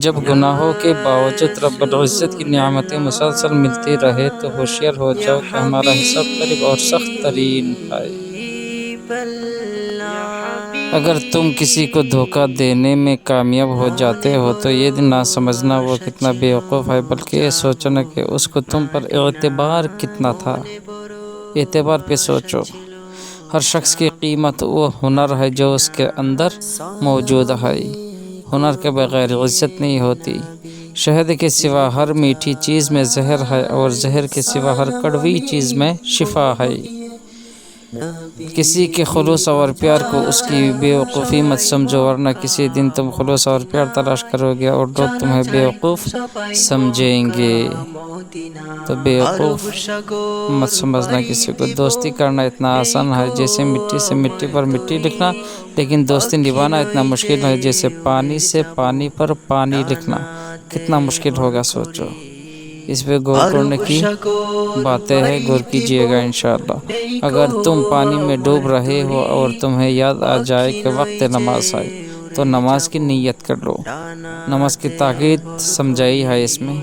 جب گناہوں کے باوجود رب العزت کی نعمتیں مسلسل ملتی رہے تو ہوشیار ہو جاؤ کہ ہمارا حساب قریب اور سخت ترین ہے۔ اگر تم کسی کو دھوکہ دینے میں کامیاب ہو جاتے ہو تو یہ نہ سمجھنا وہ کتنا بیوقوف ہے، بلکہ یہ سوچنا کہ اس کو تم پر اعتبار کتنا تھا۔ اعتبار پہ سوچو۔ ہر شخص کی قیمت وہ ہنر ہے جو اس کے اندر موجود ہے۔ ہنر کے بغیر عزت نہیں ہوتی۔ شہد کے سوا ہر میٹھی چیز میں زہر ہے اور زہر کے سوا ہر کڑوی چیز میں شفا ہے۔ کسی کے خلوص اور پیار کو اس کی بیوقوفی مت سمجھو، ورنہ کسی دن تم خلوص اور پیار تلاش کرو گے اور لوگ تمہیں بیوقوف سمجھیں گے۔ تو بیوقوف مت سمجھنا کسی کو۔ دوستی کرنا اتنا آسان ہے جیسے مٹی سے مٹی پر مٹی لکھنا، لیکن دوستی نبھانا اتنا مشکل ہے جیسے پانی سے پانی پر پانی لکھنا۔ کتنا مشکل ہوگا سوچو۔ اس پہ غور کرنے کی باتیں ہیں، غور کیجئے گا انشاءاللہ۔ اگر تم پانی میں ڈوب رہے ہو اور تمہیں یاد آ جائے کہ وقت نماز ہے تو نماز کی نیت کر لو۔ نماز کی تاکید سمجھائی ہے اس میں۔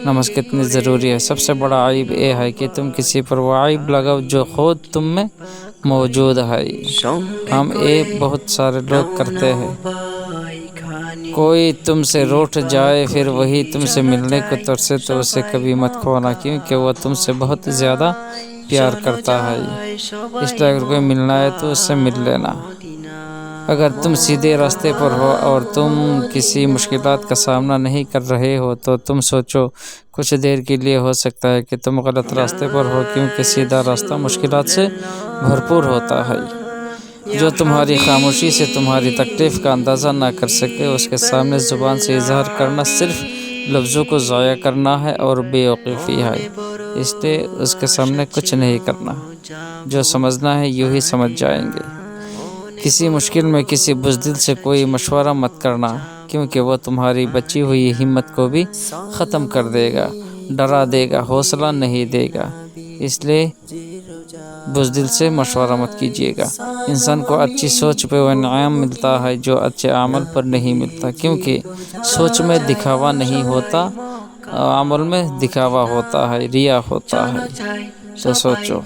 نماز کتنی ضروری ہے۔ سب سے بڑا عیب یہ ہے کہ تم کسی پر وہ عیب لگاؤ جو خود تم میں موجود ہے۔ ہم یہ بہت سارے لوگ کرتے ہیں۔ کوئی تم سے روٹھ جائے پھر وہی تم سے ملنے کو ترسے تو اسے کبھی مت کھونا، کیونکہ وہ تم سے بہت زیادہ پیار کرتا ہے۔ اس لیے اگر کوئی ملنا ہے تو اس سے مل لینا۔ اگر تم سیدھے راستے پر ہو اور تم کسی مشکلات کا سامنا نہیں کر رہے ہو تو تم سوچو، کچھ دیر کے لیے ہو سکتا ہے کہ تم غلط راستے پر ہو، کیونکہ سیدھا راستہ مشکلات سے بھرپور ہوتا ہے۔ جو تمہاری خاموشی سے تمہاری تکلیف کا اندازہ نہ کر سکے، اس کے سامنے زبان سے اظہار کرنا صرف لفظوں کو ضائع کرنا ہے اور بے وقوفی ہے۔ اس لیے اس کے سامنے کچھ نہیں کرنا۔ جو سمجھنا ہے یوں ہی سمجھ جائیں گے۔ کسی مشکل میں کسی بزدل سے کوئی مشورہ مت کرنا، کیونکہ وہ تمہاری بچی ہوئی ہمت کو بھی ختم کر دے گا، ڈرا دے گا، حوصلہ نہیں دے گا۔ اس لیے بزدل سے مشورہ مت کیجیے گا۔ انسان کو اچھی سوچ پہ وہ انعام ملتا ہے جو اچھے عمل پر نہیں ملتا، کیونکہ سوچ میں دکھاوا نہیں ہوتا، عمل میں دکھاوا ہوتا ہے، ریا ہوتا ہے۔ تو سوچو،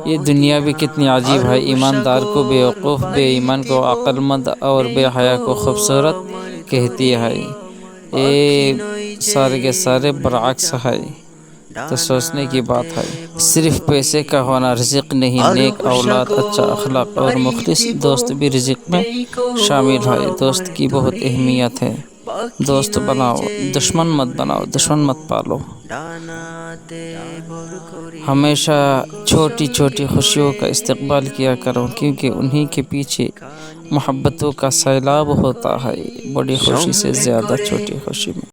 یہ دنیا بھی کتنی عجیب ہے۔ ایماندار کو بیوقوف، بے ایمان کو عقل مند اور بے حیا کو خوبصورت کہتی ہے۔ یہ سارے کے سارے برعکس ہے۔ تو سوچنے کی بات ہے۔ صرف پیسے کا ہونا رزق نہیں، نیک اولاد، اچھا اخلاق اور مخلص دوست بھی رزق میں شامل ہے۔ دوست کی بہت اہمیت ہے۔ دوست بناؤ، دشمن مت بناؤ، دشمن مت پالو۔ ہمیشہ چھوٹی چھوٹی خوشیوں کا استقبال کیا کرو، کیونکہ انہی کے پیچھے محبتوں کا سیلاب ہوتا ہے۔ بڑی خوشی سے زیادہ چھوٹی خوشی میں